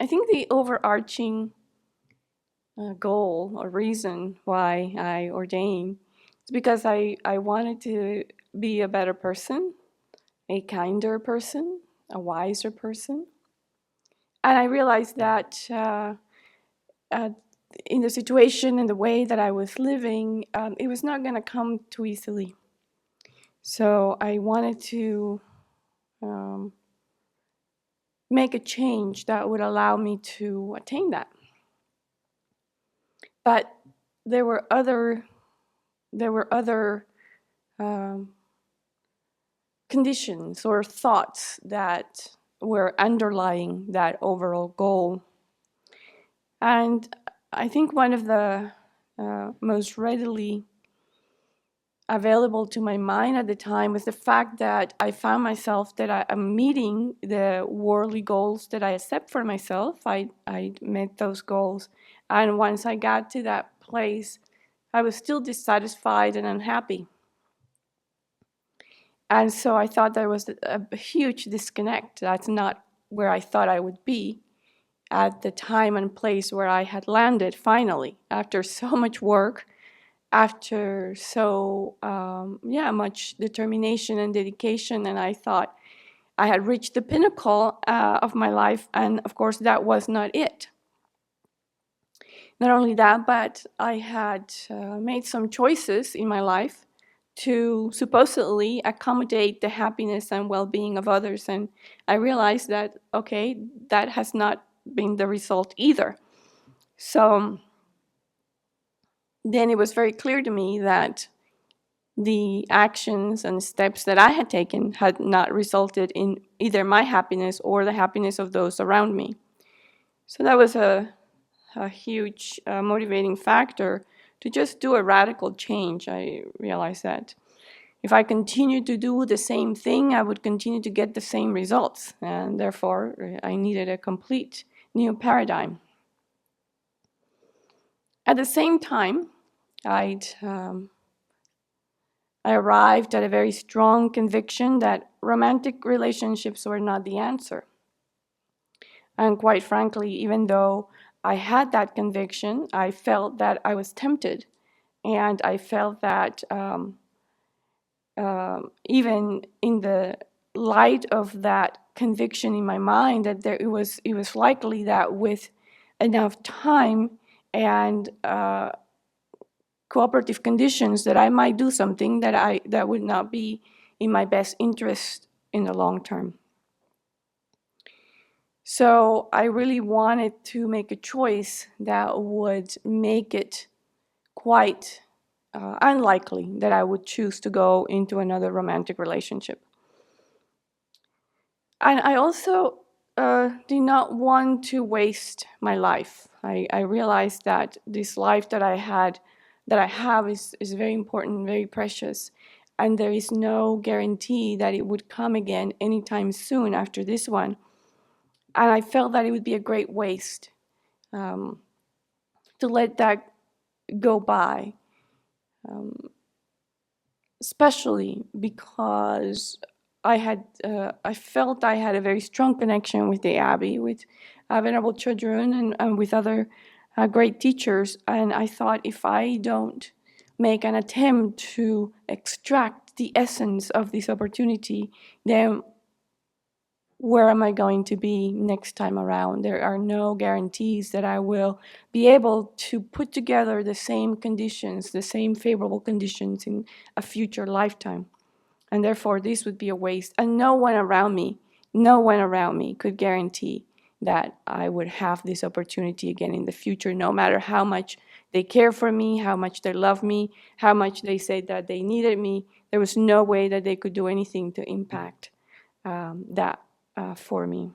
I think the overarching goal or reason why I ordained is because I wanted to be a better person, a kinder person, a wiser person. And I realized that uh, in the situation and the way that I was living, it was not going to come too easily. So I wanted to um, make a change that would allow me to attain that. But there were other um, conditions or thoughts that were underlying that overall goal. And I think one of the most readily available to my mind at the time was the fact that I found myself that I am meeting the worldly goals that I set for myself. I met those goals. And once I got to that place, I was still dissatisfied and unhappy. And so I thought there was a huge disconnect. That's not where I thought I would be at the time and place where I had landed finally, after so much work, after so much determination and dedication. And I thought I had reached the pinnacle of my life. And of course, that was not it. Not only that, but I had made some choices in my life to supposedly accommodate the happiness and well-being of others. And I realized that, okay, that has not been the result either. So then it was very clear to me that the actions and steps that I had taken had not resulted in either my happiness or the happiness of those around me. So that was a huge motivating factor to just do a radical change. I realized that if I continued to do the same thing, I would continue to get the same results. And therefore, I needed a complete new paradigm. At the same time, I arrived at a very strong conviction that romantic relationships were not the answer. And quite frankly, even though I had that conviction, I felt that I was tempted. And I felt that even in the light of that conviction in my mind, that it was likely that with enough time and cooperative conditions, that I might do something that would not be in my best interest in the long term. So I really wanted to make a choice that would make it quite unlikely that I would choose to go into another romantic relationship. And I also did not want to waste my life. I realized that this life that I have is very important, very precious, and there is no guarantee that it would come again anytime soon after this one. And I felt that it would be a great waste to let that go by, especially because I felt I had a very strong connection with the Abbey, with Venerable Children, and with other great teachers. And I thought, if I don't make an attempt to extract the essence of this opportunity, then where am I going to be next time around? There are no guarantees that I will be able to put together the same conditions, the same favorable conditions in a future lifetime. And therefore, this would be a waste. And no one around me could guarantee that I would have this opportunity again in the future, no matter how much they care for me, how much they love me, how much they said that they needed me. There was no way that they could do anything to impact that for me.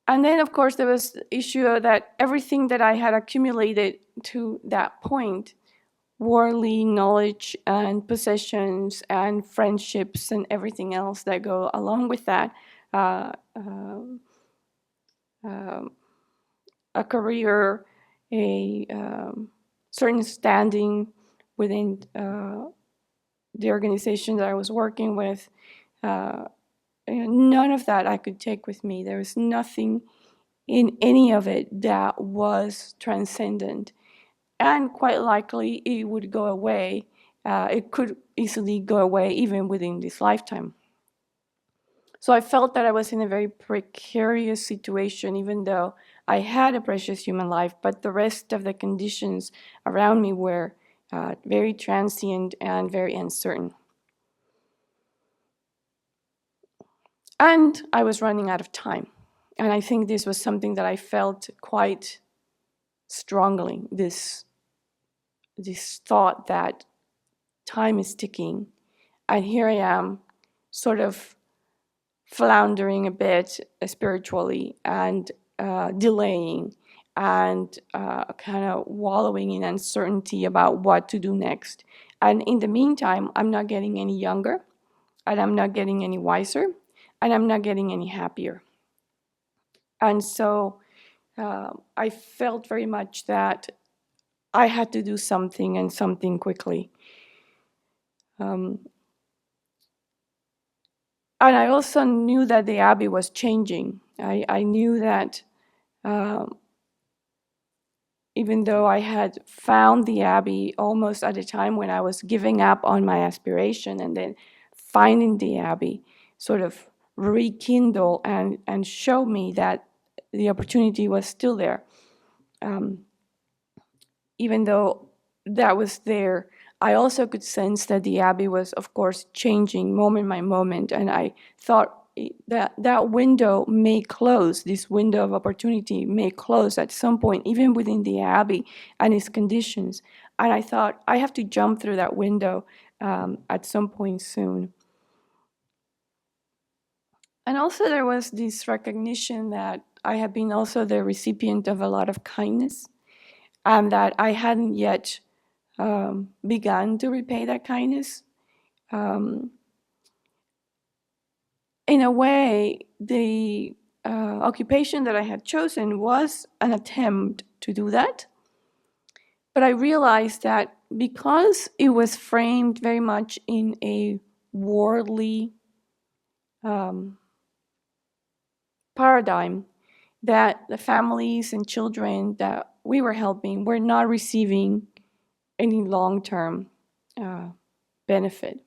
And then, of course, there was the issue that everything that I had accumulated to that point, worldly knowledge and possessions and friendships and everything else that go along with that, uh, uh, a career, a certain standing within the organization that I was working with, none of that I could take with me. There was nothing in any of it that was transcendent. And quite likely it would go away. It could easily go away even within this lifetime. So I felt that I was in a very precarious situation, even though I had a precious human life, but the rest of the conditions around me were very transient and very uncertain. And I was running out of time. And I think this was something that I felt quite strongly, this thought that time is ticking. And here I am, sort of floundering a bit spiritually and delaying and kind of wallowing in uncertainty about what to do next. And in the meantime, I'm not getting any younger, and I'm not getting any wiser, and I'm not getting any happier. And so I felt very much that I had to do something, and something quickly. And I also knew that the Abbey was changing. I knew that even though I had found the Abbey almost at a time when I was giving up on my aspiration, and then finding the Abbey sort of rekindle and show me that the opportunity was still there. Even though that was there, I also could sense that the Abbey was, of course, changing moment by moment. And I thought that window may close, this window of opportunity may close at some point, even within the Abbey and its conditions. And I thought, I have to jump through that window at some point soon. And also there was this recognition that I have been also the recipient of a lot of kindness, and that I hadn't yet begun to repay that kindness. In a way, the occupation that I had chosen was an attempt to do that. But I realized that because it was framed very much in a worldly paradigm, that the families and children that we were helping were not receiving any long-term benefit.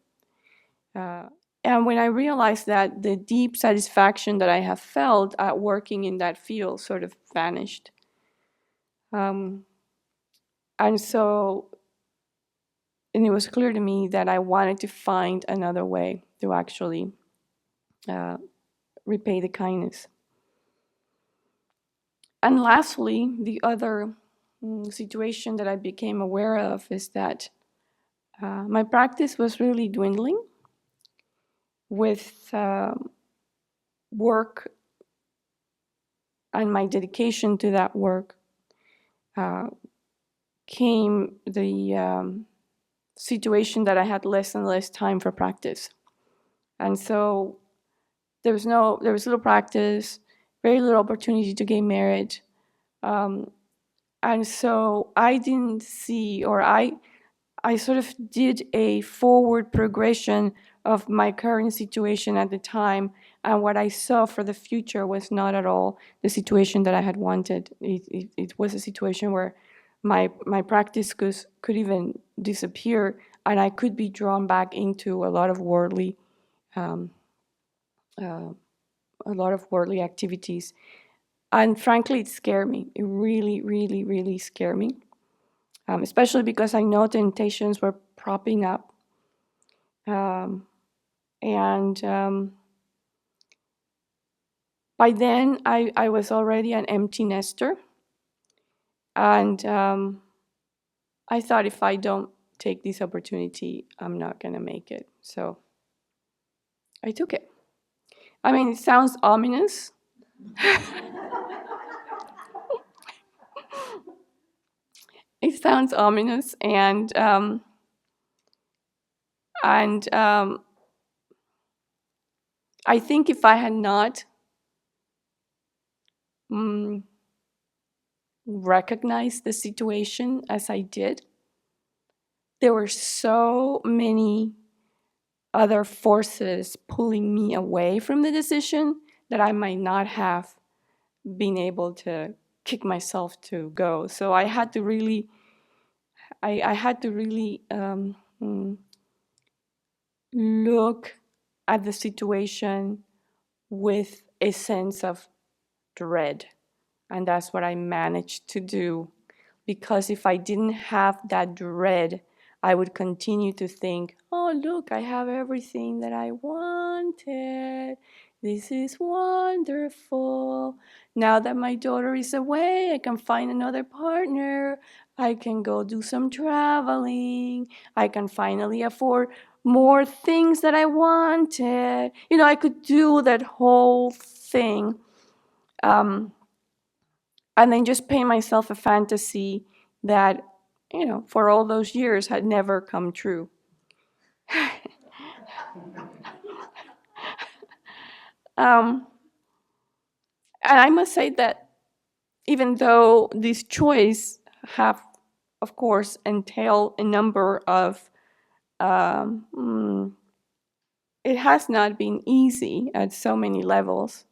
And when I realized that, the deep satisfaction that I have felt at working in that field sort of vanished. And it was clear to me that I wanted to find another way to actually repay the kindness. And lastly, the other situation that I became aware of is that my practice was really dwindling. With work and my dedication to that work came the situation that I had less and less time for practice. And so there was little practice, very little opportunity to gain merit. And so I didn't see, or I sort of did a forward progression of my current situation at the time, and what I saw for the future was not at all the situation that I had wanted. It was a situation where my practice could even disappear, and I could be drawn back into a lot of worldly activities. And frankly, it scared me. It really, really, really scared me. Especially because I know temptations were propping up. By then, I was already an empty nester. And I thought, if I don't take this opportunity, I'm not going to make it. So I took it. I mean, it sounds ominous. It sounds ominous, and I think if I had not recognized the situation as I did, there were so many other forces pulling me away from the decision that I might not have been able to kick myself to go. So I had to really, I had to really look at the situation with a sense of dread. And that's what I managed to do. Because if I didn't have that dread, I would continue to think, oh, look, I have everything that I wanted. This is wonderful. Now that my daughter is away, I can find another partner. I can go do some traveling. I can finally afford more things that I wanted. You know, I could do that whole thing. And then just paint myself a fantasy that, you know, for all those years had never come true. And I must say that even though this choice have, of course, entailed a number of, it has not been easy at so many levels,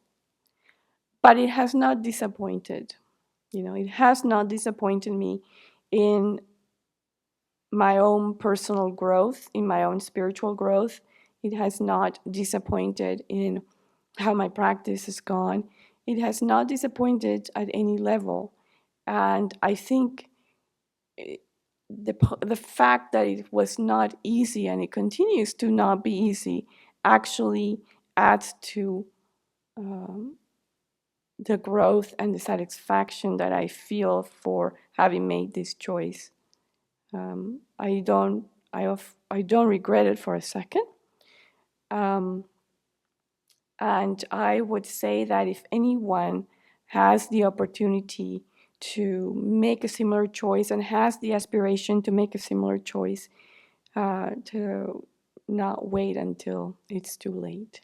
but it has not disappointed. You know, it has not disappointed me in my own personal growth, in my own spiritual growth. It has not disappointed in how my practice has gone. It has not disappointed at any level. And I think the fact that it was not easy and it continues to not be easy actually adds to the growth and the satisfaction that I feel for having made this choice. I don't regret it for a second. And I would say that if anyone has the opportunity to make a similar choice and has the aspiration to make a similar choice, to not wait until it's too late.